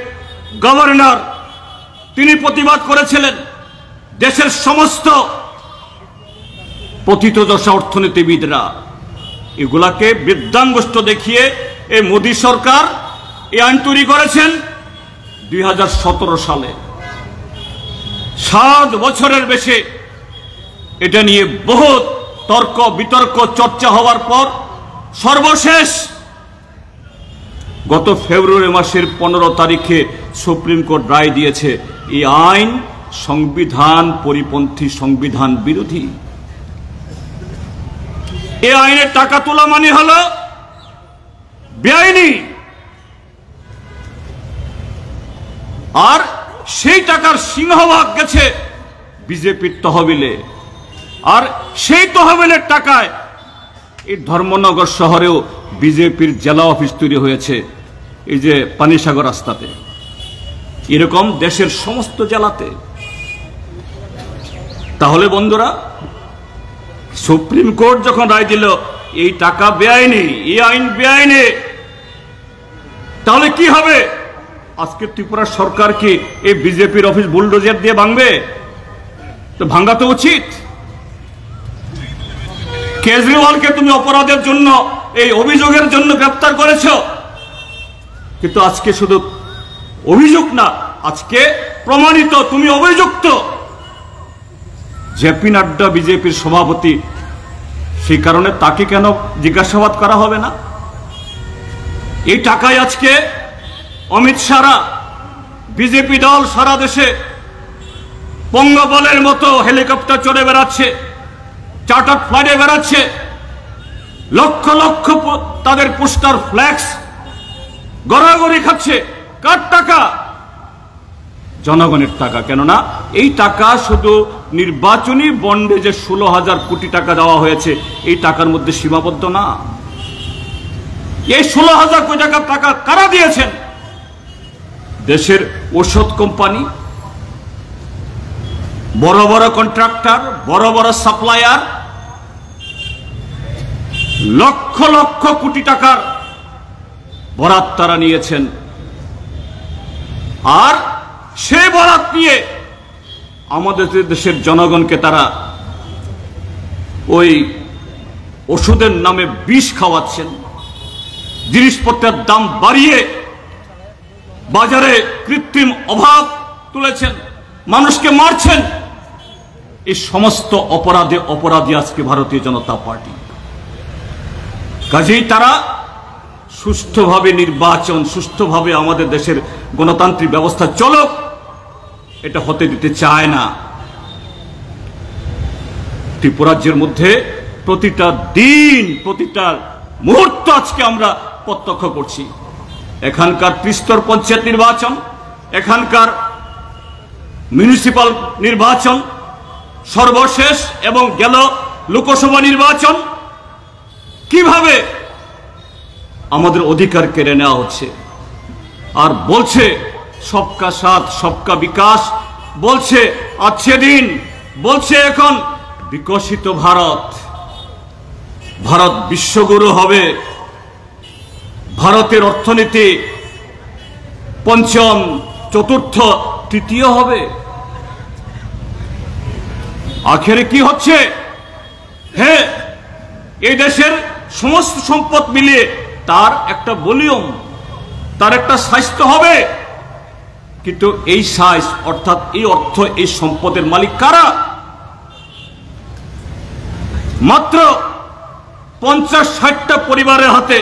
গভর্নর তিনি প্রতিবাদ করেছিলেন। দেশের সমস্ত পতিতদশা অর্থনীতিবিদরা এগুলাকে বৃদ্ধাঙ্গুষ্ঠ দেখিয়ে এই মোদী সরকার এই আইন তৈরি করেছেন 2017 সালে। 7 বছরের বেশি এটা নিয়ে বহুত তর্ক বিতর্ক চর্চা হওয়ার পর সর্বশেষ গত ফেব্রুয়ারি মাসের 15 তারিখে সুপ্রিম কোর্ট রায় দিয়েছে এই আইন সংবিধান পরিপন্থী, সংবিধান বিরোধী। এই আইনের টাকা তোলা মানে হলো বেআইনি, আর সেই টাকার সিংহভাগ গেছে বিজেপির তহবিলে। আর সেই তহবিলের টাকায় এই ধর্মনগর শহরেও বিজেপির জেলা অফিস তৈরি হয়েছে, এই যে পানিসাগর রাস্তাতে, এরকম দেশের সমস্ত জেলাতে। তাহলে বন্ধুরা, সুপ্রিম কোর্ট যখন রায় দিল এই টাকা বেআইনি, এই আইন বেআইনি, তাহলে কি হবে? আজকে ত্রিপুরা সরকার কি এই বিজেপির অফিস বুলডোজার দিয়ে ভাঙবে? তো ভাঙা তো উচিত। কেজরিওয়ালকে তুমি অপরাধের জন্য, এই অভিযোগের জন্য গ্রেফতার করেছ, কিন্তু আজকে শুধু অভিযোগ না, আজকে প্রমাণিত তুমি অভিযুক্ত। জেপি নাড্ডা বিজেপির সভাপতি, সেই কারণে তাকে কেন জিজ্ঞাসাবাদ করা হবে না? এই টাকায় আজকে অমিত শাহরা, বিজেপি দল সারা দেশে পঙ্গবলের মতো হেলিকপ্টার চড়ে বেড়াচ্ছে, চার্টার ফ্লাইটে বেড়াচ্ছে, লক্ষ লক্ষ তাদের পোস্টার ফ্ল্যাক্স গড়াগড়ি খাচ্ছে। কার টাকা? জনগণের টাকা। কেননা এই টাকা শুধু নির্বাচনী বন্ডে যে 16,000 কোটি টাকা দেওয়া হয়েছে, এই টাকার মধ্যে সীমাবদ্ধ না। এই 16,000 কোটি টাকা কারা দিয়েছেন? দেশের ঔষধ কোম্পানি, বড় বড় কন্ট্রাক্টর, বড় বড় সাপ্লায়ার, লক্ষ লক্ষ কোটি টাকার বরাত তারা নিয়েছেন। আর সেই বরাত নিয়ে আমাদের দেশের জনগণকে তারা ওই ওষুধের নামে বিষ খাওয়াচ্ছেন, জিনিসপত্রের দাম বাড়িয়ে বাজারে কৃত্রিম অভাব তুলেছেন, মানুষকে মারছেন। এই সমস্ত অপরাধী আজকে ভারতীয় জনতা পার্টি। কাজেই তারা সুষ্ঠুভাবে নির্বাচন, সুষ্ঠুভাবে আমাদের দেশের গণতান্ত্রিক ব্যবস্থা চলুক, এটা হতে দিতে চায় না। ত্রিপুরাজ্যের মধ্যে প্রতিটা দিন, প্রতিটা মুহূর্ত আজকে আমরা প্রত্যক্ষ করছি। এখানকার ত্রিস্তর পঞ্চায়েত নির্বাচন, এখানকার মিউনিসিপাল নির্বাচন সর্বশেষ, এবং গেল লোকসভা নির্বাচন, কিভাবে আমাদের অধিকার কেড়ে নেওয়া হচ্ছে। আর বলছে সবকা সাথ সবকা বিকাশ, বলছে আজকে দিন, বলছে এখন বিকশিত ভারত, ভারত বিশ্বগুরু হবে, ভারতের অর্থনীতি পঞ্চম, চতুর্থ, তৃতীয় হবে। আখেরে কি হচ্ছে? হ্যাঁ, এই দেশের সমস্ত সম্পদ মিলিয়ে তার একটা ভলিউম, তার একটা স্বাস্থ্য হবে, কিন্তু এই সাইজ অর্থাৎ এই অর্থ, এই সম্পদের মালিক কারা? মাত্র 50-60টা পরিবারের হাতে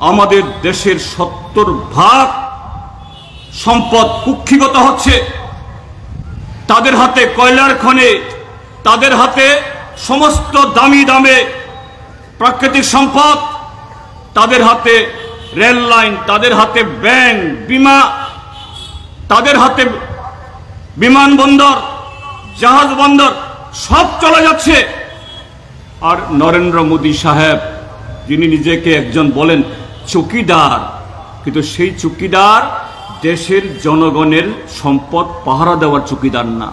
আমাদের দেশের 70% সম্পদ কুক্ষিগত হচ্ছে। তাদের হাতে কয়লার খনি, তাদের হাতে সমস্ত দামি দামে প্রাকৃতিক সম্পদ, তাদের হাতে রেল লাইন, তাদের হাতে ব্যাংক, বিমা, তাদের হাতে বিমানবন্দর, জাহাজ বন্দর, সব চলে যাচ্ছে। আর নরেন্দ্র মোদী সাহেব, যিনি নিজেকে একজন বলেন চৌকিদার, কিন্তু সেই চৌকিদার দেশের জনগণের সম্পদ পাহারা দেওয়ার চৌকিদার না।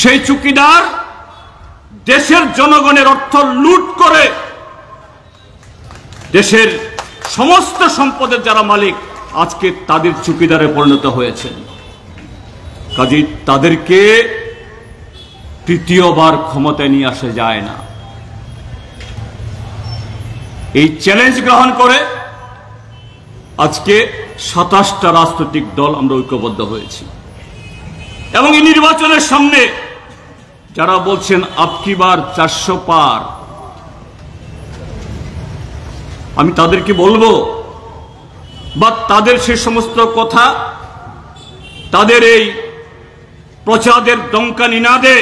সেই চৌকিদার দেশের জনগণের অর্থ লুট করে দেশের সমস্ত সম্পদের যারা মালিক, আজকে তাদের চৌকিদারে পরিণত হয়েছেন। কাজেই তাদেরকে তৃতীয়বার ক্ষমতায় নিয়ে আসা যায় না। এই চ্যালেঞ্জ গ্রহণ করে আজকে 27টা রাজনৈতিক দল আমরা ঐক্যবদ্ধ হয়েছি, এবং এই নির্বাচনের সামনে যারা বলছেন আপকি বার 400 পার, আমি তাদেরকে বলবো, বা তাদের সে সমস্ত কথা, তাদের এই প্রচারের ডঙ্কা নিনাদে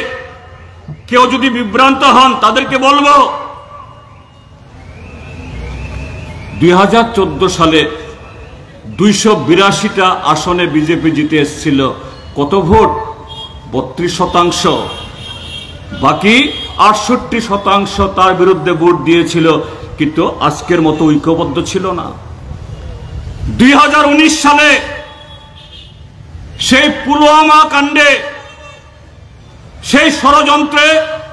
কেউ যদি বিভ্রান্ত হন, তাদেরকে বলবো 2014 সালে 282টা আসনে বিজেপি জিতে এসেছিল। কত ভোট? 32%। বাকি 68% তার বিরুদ্ধে ভোট দিয়েছিল, কিন্তু আজকের মতো ঐক্যবদ্ধ ছিল না। 2019 সালে সেই পুলওয়ামা কাণ্ডে, সেই ষড়যন্ত্রে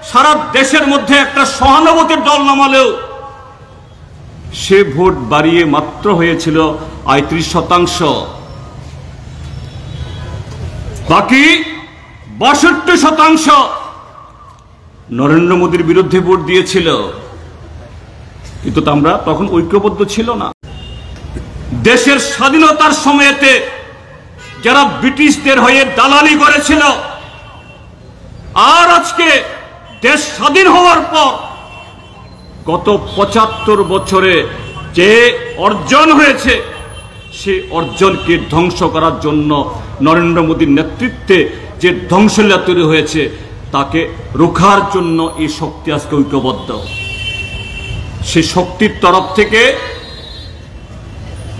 সারা দেশের মধ্যে একটা সহানুভূতির দল নামালেও সে ভোট বাড়িয়ে মাত্র হয়েছিল 35%। বাকি 62% নরেন্দ্র মোদীর বিরুদ্ধে ভোট দিয়েছিল, কিন্তু আমরা তখন ঐক্যবদ্ধ ছিল না। দেশের স্বাধীনতার সময়েতে যারা ব্রিটিশদের হয়ে দালালি করেছিল, আর আজকে দেশ স্বাধীন হওয়ার পর গত 75 বছরে যে অর্জন হয়েছে, সেই অর্জনকে ধ্বংস করার জন্য নরেন্দ্র মোদীর নেতৃত্বে যে ধ্বংসলীলা তৈরি হয়েছে, তাকে রোখার জন্য এই শক্তি আজকে ঐক্যবদ্ধ। সেই শক্তির তরফ থেকে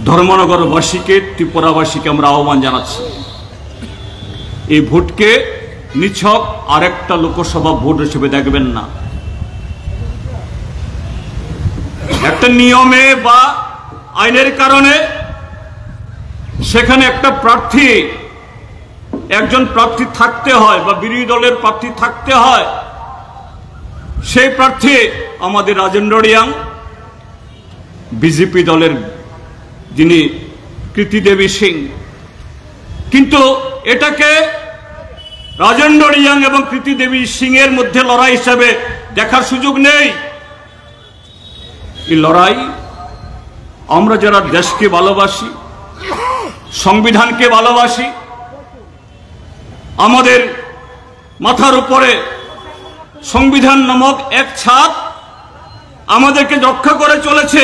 ধর্মনগরবাসীকে, ত্রিপুরাবাসীকে আমরা আহ্বান জানাচ্ছি, এই ভোটকে নিছক আরেকটা লোকসভা ভোট হিসেবে দেখবেন না। একটা নিয়মে বা আইনের কারণে সেখানে একটা প্রার্থী, একজন প্রার্থী থাকতে হয়, বা বিরোধী দলের প্রার্থী থাকতে হয়। সেই প্রার্থী আমাদের রাজেন্দ্র রিয়াং, বিজেপি দলের যিনি কৃতি দেবী সিং, কিন্তু এটাকে রাজেন্দ্র রিয়াং এবং কৃতি দেবী সিং এর মধ্যে লড়াই হিসাবে দেখার সুযোগ নেই। এই লড়াই আমরা যারা দেশকে ভালোবাসি, সংবিধানকে ভালোবাসি, আমাদের মাথার উপরে সংবিধান নামক এক ছাদ আমাদেরকে রক্ষা করে চলেছে,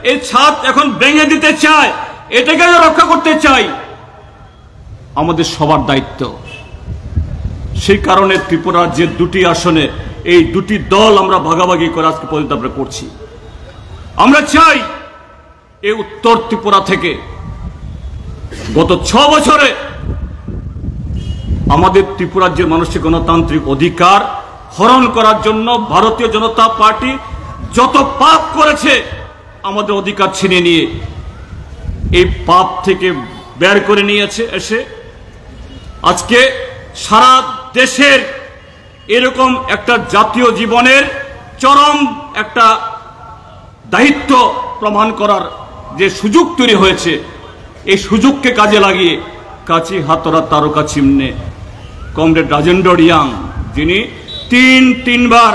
এই ছাদ এখন ভেঙে দিতে চায়, এটাকে রক্ষা করতে চাই, আমাদের সবার দায়িত্ব। সেই কারণে ত্রিপুরার যে 2টি আসনে এই 2টি দল আমরা ভাগাভাগি করে আজকে পর্যন্ত আমরা করছি। আমরা চাই এই উত্তর ত্রিপুরা থেকে গত 6 বছরে আমাদের ত্রিপুরার যে মানুষের গণতান্ত্রিক অধিকার হরণ করার জন্য ভারতীয় জনতা পার্টি যত পাপ করেছে, আমাদের অধিকার ছিনিয়ে নিয়ে এই পাপ থেকে বের করে নিয়েছে, এসে আজকে সারা দেশের এরকম একটা জাতীয় জীবনের চরম একটা দায়িত্ব প্রমাণ করার যে সুযোগ তৈরি হয়েছে, এই সুযোগকে কাজে লাগিয়ে কাচি হাতরা তারকা চিমনে কমরেড রাজেন্দ্র রিয়াং, যিনি তিনবার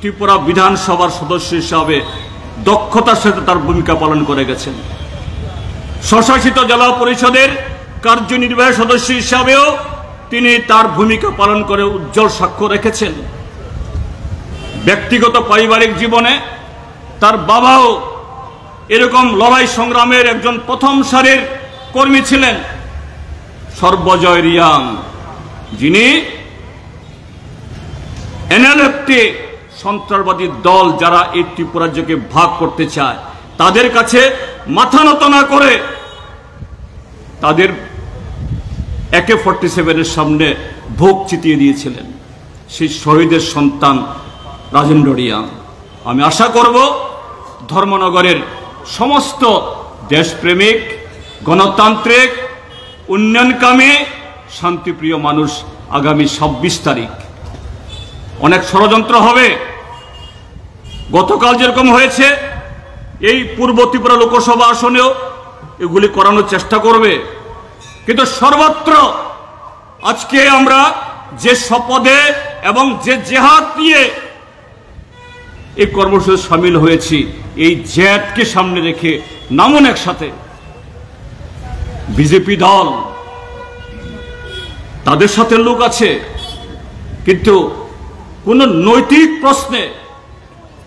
ত্রিপুরা বিধানসভার সদস্য হিসাবে দক্ষতার সাথে তার ভূমিকা পালন করে গেছেন। স্বশাসিত জেলা পরিষদের কার্যনির্বাহী সদস্য হিসাবেও তিনি তার ভূমিকা পালন করে উজ্জ্বল সাক্ষ্য রেখেছেন। ব্যক্তিগত পারিবারিক জীবনে তার বাবাও এরকম লড়াই সংগ্রামের একজন প্রথম সারির কর্মী ছিলেন, সর্বজয় রিয়াং, যিনি এনএলএফটি সন্ত্রাসবাদী দল যারা এই ত্রিপুরা রাজ্যকে ভাগ করতে চায় তাদের কাছে মাথা নত না করে তাদের AK-47 এর সামনে ভোগ চিতিয়ে দিয়েছিলেন। সেই শহীদের সন্তান রাজেন্দ্র রিয়াং। আমি আশা করব ধর্মনগরের সমস্ত দেশপ্রেমিক, গণতান্ত্রিক, উন্নয়নকামী, শান্তিপ্রিয় মানুষ আগামী 26 তারিখ অনেক ষড়যন্ত্র হবে। গতকাল যেরকম হয়েছে এই পূর্ব ত্রিপুরা লোকসভা আসনেও এগুলি করানোর চেষ্টা করবে, কিন্তু সর্বত্র আজকে আমরা যে শপথে এবং যে জেহাদ নিয়ে এই কর্মসূচি সামিল হয়েছি, এই জেহাদকে সামনে রেখে নামুন একসাথে। বিজেপি দল তাদের সাথে লোক আছে, কিন্তু কোন নৈতিক প্রশ্নে,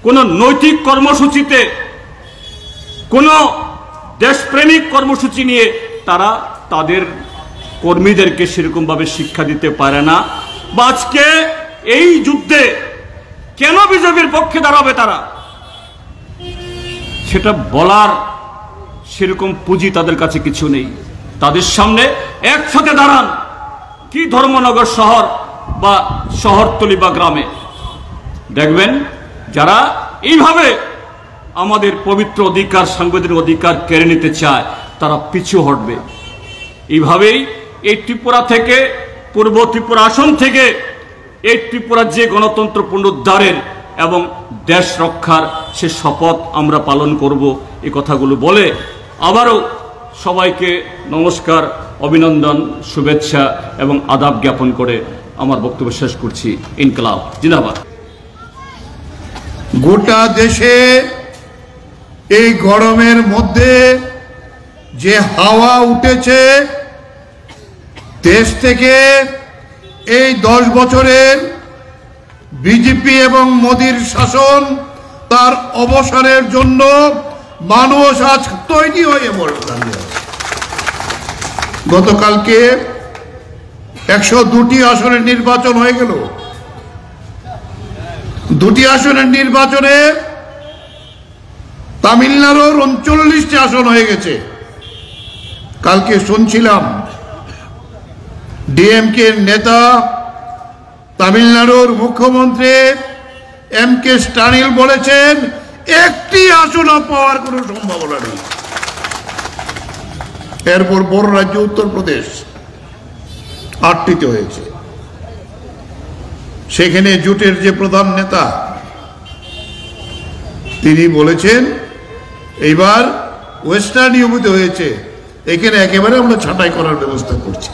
কোন নৈতিক কর্মসূচিতে, কোন দেশপ্রেমিক কর্মসূচি নিয়ে তারা তাদের কর্মীদেরকে সেরকম ভাবে শিক্ষা দিতে পারে না। বা আজকে এই যুদ্ধে কেন বিজেপির পক্ষে দাঁড়াবে তারা, সেটা বলার সেরকম পুঁজি তাদের কাছে কিছু নেই। তাদের সামনে একসাথে দাঁড়ান, কি ধর্মনগর শহর বা শহরতলি বা গ্রামে দেখবেন যারা এইভাবে আমাদের পবিত্র অধিকার, সাংবিধানিক অধিকার কেড়ে নিতে চায় তারা পিছু হটবে। এইভাবেই এই ত্রিপুরা থেকে, পূর্ব ত্রিপুরা আসন থেকে এই ত্রিপুরার যে গণতন্ত্র পুনরুদ্ধারের এবং দেশ রক্ষার সে শপথ আমরা পালন করব। এই কথাগুলো বলে আবারও সবাইকে নমস্কার, অভিনন্দন, শুভেচ্ছা এবং আদাব জ্ঞাপন করে আমার বক্তব্য শেষ করছি। ইনকলাব জিন্দাবাদ। গোটা দেশে এই গরমের মধ্যে যে হাওয়া উঠেছে, দেশ থেকে এই 10 বছরের বিজেপি এবং মোদির শাসন তার অবসানের জন্য মানুষ আজ তৈরি হয়ে দাঁড়িয়ে আছে। গতকালকে 102টি আসনের নির্বাচন হয়ে গেল। 2টি আসনের নির্বাচনে তামিলনাড়ুর 39টি আসন হয়ে গেছে। কালকে শুনছিলাম ডিএমকে নেতা তামিলনাড়ুর মুখ্যমন্ত্রী MK স্ট্যালিন বলেছেন একটি আসন পাওয়ার কোনো সম্ভাবনা নেই। এরপর বড় রাজ্য উত্তরপ্রদেশ 8টিতে হয়েছে। সেখানে জোটের যে প্রধান নেতা তিনি বলেছেন এইবার ওয়েস্টার্ন ইউপিতে হয়েছে, এখানে একেবারে আমরা ছাঁটাই করার ব্যবস্থা করছি।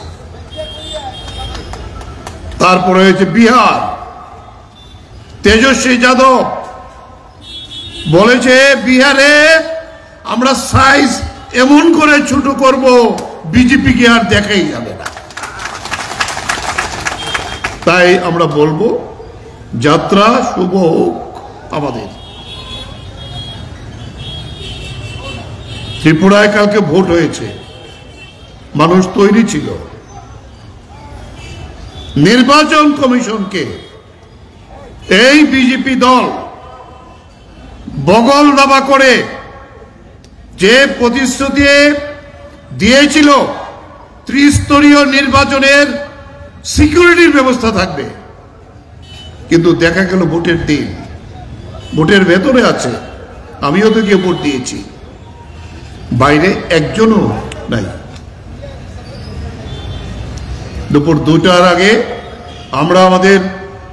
তারপরে হয়েছে বিহার, তেজস্বী যাদব বলেছে বিহারে আমরা সাইজ এমন করে ছোট করব বিজেপিকে আর দেখাই যাবে না। তাই আমরা বলবো যাত্রা শুভ হোক আমাদের। ত্রিপুরায় কালকে ভোট হয়েছে, মানুষ তৈরি ছিল। নির্বাচন কমিশনকে এই বিজেপি দল বগল দাবা করে যে প্রতিশ্রুতি দিয়েছিল ত্রিস্তরীয় নির্বাচনের সিকিউরিটির ব্যবস্থা থাকবে, কিন্তু দেখা গেল ভোটের দিন ভোটের ভেতরে আছে। আমিও তো গিয়ে ভোট দিয়েছি, বাইরে একজনও নাই। দুপুর 2টার আগে আমরা আমাদের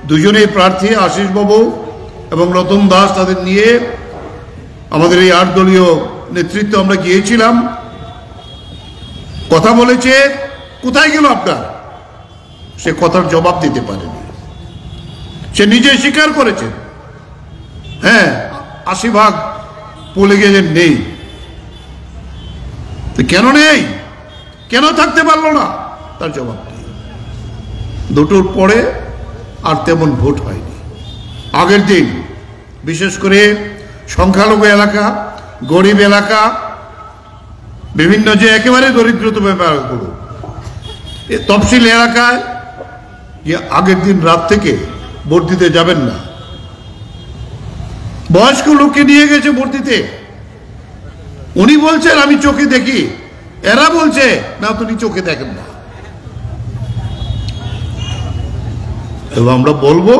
দুজনেই প্রার্থী আশিস বাবু এবং রতন দাস তাদের নিয়ে আমাদের এই 8 দলীয় নেতৃত্ব আমরা গিয়েছিলাম। কথা বলেছে, কোথায় গেল আপনার? সে কথার জবাব দিতে পারেনি। সে নিজে স্বীকার করেছেন, হ্যাঁ 80% বলে গেছেন নেই। কেন নেই, কেন থাকতে পারলো না, তার জবাব নেই। দুটোর পরে আর তেমন ভোট হয়নি। আগের দিন বিশেষ করে সংখ্যালঘু এলাকা, গরিব এলাকা, বিভিন্ন যে একেবারে দরিদ্রতম ব্যাপারগুলো, তফসিল এলাকায় যে আগের দিন রাত থেকে ভোট দিতে যাবেন না, বয়স্ক লোককে নিয়ে গেছে ভোট দিতে। উনি বলছেন আমি চোখে দেখি, এরা বলছে না তুমি চোখে দেখেন না। এবং আমরা বলবো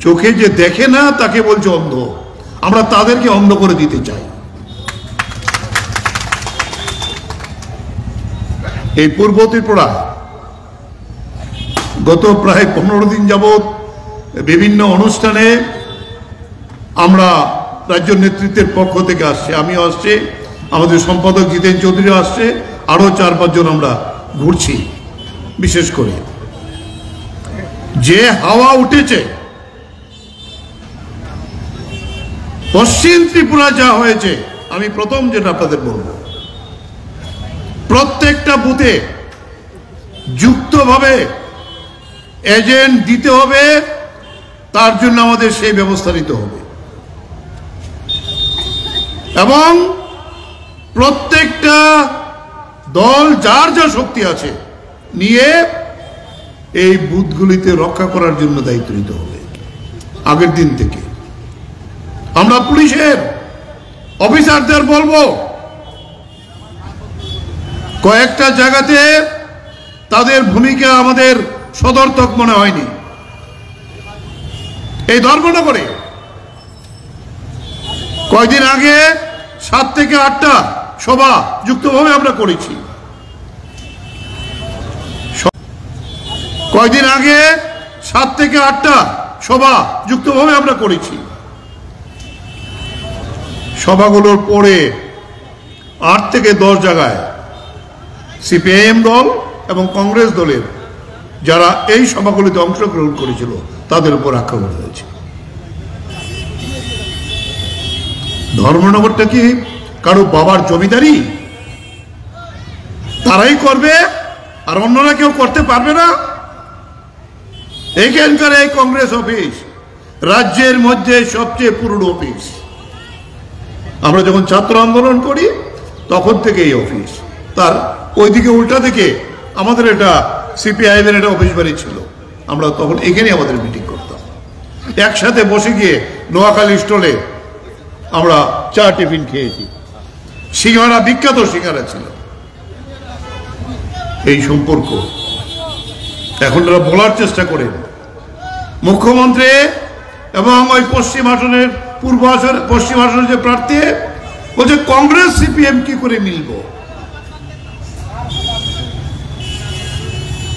চোখে যে দেখে না তাকে বলছে অন্ধ, আমরা তাদেরকে অন্ধ করে দিতে চাই। এই পূর্ব ত্রিপুরা গত প্রায় 15 দিন যাবৎ বিভিন্ন অনুষ্ঠানে আমরা রাজ্য নেতৃত্বের পক্ষ থেকে আসছে, আমিও আসছে, আমাদের সম্পাদক জিতেন চৌধুরী আসছে, আরো 4-5 জন আমরা ঘুরছি। বিশেষ করে যে হাওয়া উঠেছে পশ্চিম ত্রিপুরা যা হয়েছে, আমি প্রথম যেটা আপনাদের বলবো, প্রত্যেকটা বুথে যুক্তভাবে এজেন্ট দিতে হবে, তার জন্য আমাদের সেই ব্যবস্থা নিতে হবে। এবং প্রত্যেকটা দল যার যা শক্তি আছে নিয়ে এই বুথগুলিতে রক্ষা করার জন্য দায়িত্ব নিতে হবে। আগের দিন থেকে আমরা পুলিশের অফিসারদের বলবো, কয়েকটা জায়গাতে তাদের ভূমিকা আমাদের সদর্থক মনে হয়নি। এই ধর্মনগরে কয়েকদিন আগে 7 থেকে 8টা সভা যুক্তভাবে আমরা করেছি। কয়েকদিন আগে 7 থেকে 8টা সভা যুক্তভাবে আমরা করেছি। সভাগুলোর পরে 8 থেকে 10 জায়গায় সিপিআইএম দল এবং কংগ্রেস দলের যারা এই সভাগুলিতে অংশগ্রহণ করেছিল তাদের উপর আক্রমণ হয়েছে। ধর্মনগরটা কি কারো বাবার জমিদারি? তারাই করবে আর অন্যরা কেউ করতে পারবে না? এখানকার এই কংগ্রেস অফিস রাজ্যের মধ্যে সবচেয়ে পুরনো অফিস। আমরা যখন ছাত্র আন্দোলন করি তখন থেকে এই অফিস, তার ওইদিকে উল্টা দিকে আমাদের এটা সিপিআইএম এর একটা অফিস বাড়ি ছিল। আমরা তখন এখানে আমাদের মিটিং করতাম, একসাথে বসে গিয়ে নোয়াখালী স্টলে আমরা চা টিফিন খেয়েছি। সিঙ্গারা, বিখ্যাত সিঙ্গারা ছিল। এই সম্পর্ক এখন বলার চেষ্টা করেন মুখ্যমন্ত্রী এবং ওই পশ্চিম আসনের পশ্চিম আসনের যে প্রার্থী বলছে কংগ্রেস সিপিএম কি করে মিলব,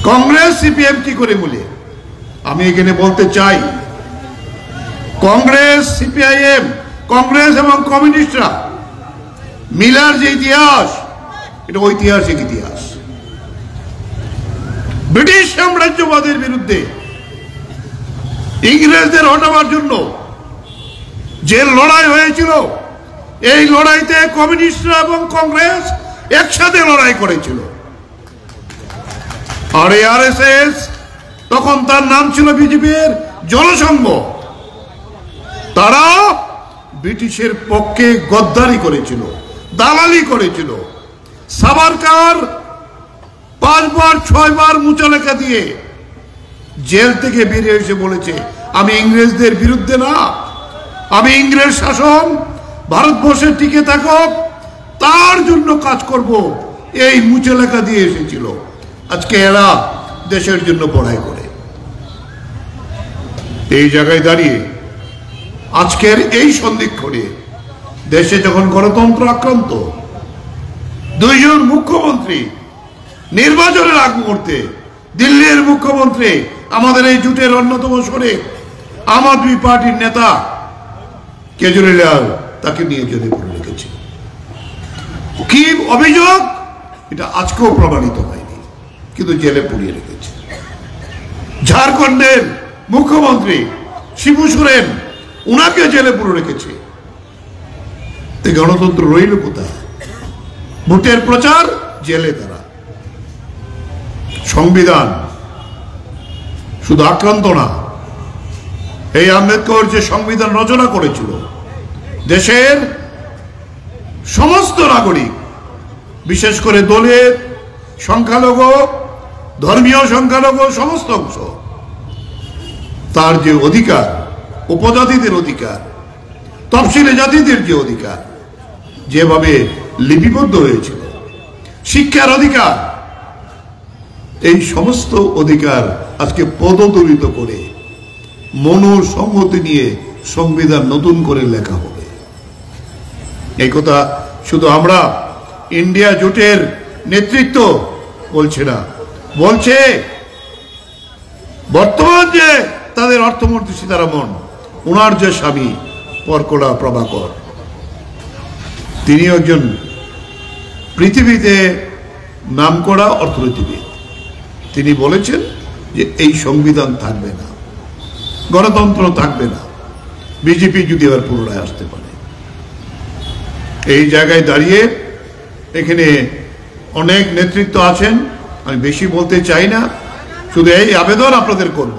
কংগ্রেস সিপিএম কি করে মিলে। আমি এখানে বলতে চাই কংগ্রেস সিপিআইএম, কংগ্রেস এবং কমিউনিস্টরা মিলার যে ইতিহাস, এটা ঐতিহাসিক ইতিহাস। ব্রিটিশ সাম্রাজ্যবাদের বিরুদ্ধে ইংরেজদের হটাবার জন্য যে লড়াই হয়েছিল, এই লড়াইতে কমিউনিস্টরা এবং কংগ্রেস একসাথে লড়াই করেছিল। আর এই আরএসএস তখন তার নাম ছিল বিজেপির জনসংঘ, তারা ব্রিটিশের পক্ষে গদ্দারি করেছিল, দালালি করেছিল। সাভারকার 5বার 6বার মুচালেখা দিয়ে জেল থেকে বেরিয়ে এসে বলেছে আমি ইংরেজদের বিরুদ্ধে না, আমি ইংরেজ শাসন ভারতবর্ষে টিকে থাকুক তার জন্য কাজ করব, এই মুচালেখা দিয়ে এসেছিল। আজকে এরা দেশের জন্য পড়াই করে। এই জায়গায় দাঁড়িয়ে আজকের এই সন্ধিক্ষণে দেশে যখন গণতন্ত্র আক্রান্ত, 2 জন মুখ্যমন্ত্রী নির্বাচনের আগ মুহূর্তে, দিল্লির মুখ্যমন্ত্রী আমাদের এই জোটের অন্যতম শরিক আম আদমি পার্টির নেতা কেজরিওয়াল, তাকে নিয়ে জেলে পুরে রেখেছে। কি অভিযোগ এটা আজকেও প্রমাণিত হয়নি, কিন্তু জেলে পুড়িয়ে রেখেছে। ঝাড়খণ্ডের মুখ্যমন্ত্রী শিবু সোরেন, উনাকে জেলে পুরে রেখেছে। গণতন্ত্র রইল কোথায়? ভোটের প্রচার, জেলে তারা। সংবিধান শুধু আক্রান্ত না, এই আম্বেদকর যে সংবিধান রচনা করেছিল, দেশের সমস্ত নাগরিক, বিশেষ করে দলের সংখ্যালঘু, ধর্মীয় সংখ্যালঘু সমস্ত অংশ, তার যে অধিকার, উপজাতিদের অধিকার, তফসিলি জাতিদের যে অধিকার যেভাবে লিপিবদ্ধ হয়েছিল, শিক্ষার অধিকার, এই সমস্ত অধিকার আজকে পদদলিত করে মনোসংহতি নিয়ে সংবিধান নতুন করে লেখা হবে। এই কথা শুধু আমরা ইন্ডিয়া জোটের নেতৃত্ব বলছে না, বলছে বর্তমান যে তাদের অর্থমন্ত্রী সীতারামন, ওনার যে স্বামী পরকোড়া প্রভাকর, তিনি একজন পৃথিবীতে নামকরা অর্থনীতিবিদ। তিনি বলেছেন যে এই সংবিধান থাকবে না, গণতন্ত্র থাকবে না, বিজেপি যদি আবার পুনরায় আসতে পারে। এই জায়গায় দাঁড়িয়ে এখানে অনেক নেতৃত্ব আছেন, আমি বেশি বলতে চাই না, শুধু এই আবেদন আপনাদের করব,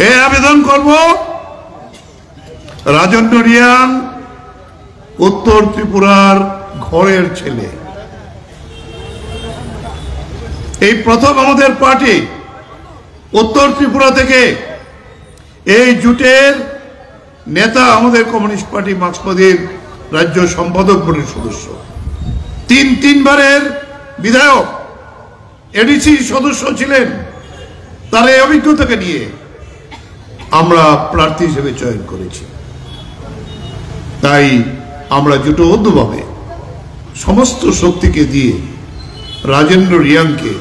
এই আবেদন করব, রাজেন্দ্র রিয়াং উত্তর ত্রিপুরার ঘরের ছেলে। এই প্রথম আমাদের পার্টি উত্তর ত্রিপুরা থেকে এই জোটের নেতা, আমাদের কমিউনিস্ট পার্টি মার্ক্সবাদীর রাজ্য সম্পাদক বোর্ডের সদস্য, তিনবারের বিধায়ক, এডিসি সদস্য ছিলেন। তার এই অভিজ্ঞতাকে নিয়ে আমরা প্রার্থী হিসেবে চয়ন করেছি। তাই আমরা জোটবদ্ধভাবে সমস্ত শক্তিকে দিয়ে রাজেন্দ্র রিয়াংকে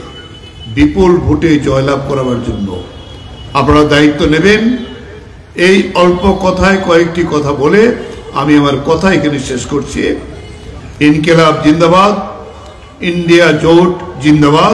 বিপুল ভোটে জয়লাভ করাবার জন্য আপনারা দায়িত্ব নেবেন। এই অল্প কথায় কয়েকটি কথা বলে আমি আমার কথা এখানে শেষ করছি। ইনকিলাব জিন্দাবাদ, ইন্ডিয়া জোট জিন্দাবাদ।